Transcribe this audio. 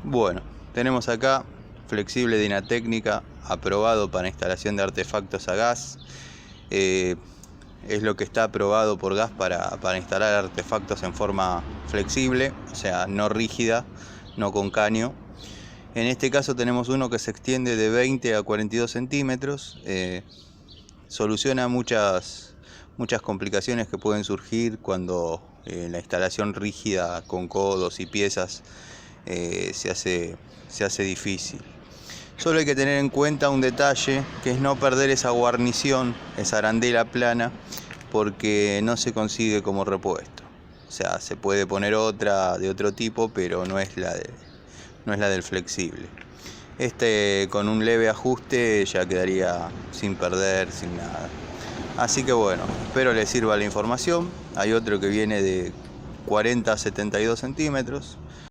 Bueno, tenemos acá flexible Dinatécnica, aprobado para instalación de artefactos a gas. Es lo que está aprobado por gas para instalar artefactos en forma flexible, o sea, no rígida, no con caño. En este caso tenemos uno que se extiende de 20 a 42 centímetros. Soluciona muchas complicaciones que pueden surgir cuando la instalación rígida con codos y piezas se hace difícil. Solo hay que tener en cuenta un detalle, que es no perder esa guarnición, esa arandela plana, porque no se consigue como repuesto. O sea, se puede poner otra de otro tipo, pero no es la del flexible. Con un leve ajuste ya quedaría sin perder, sin nada. Así que bueno, espero les sirva la información. Hay otro que viene de 40 a 72 centímetros.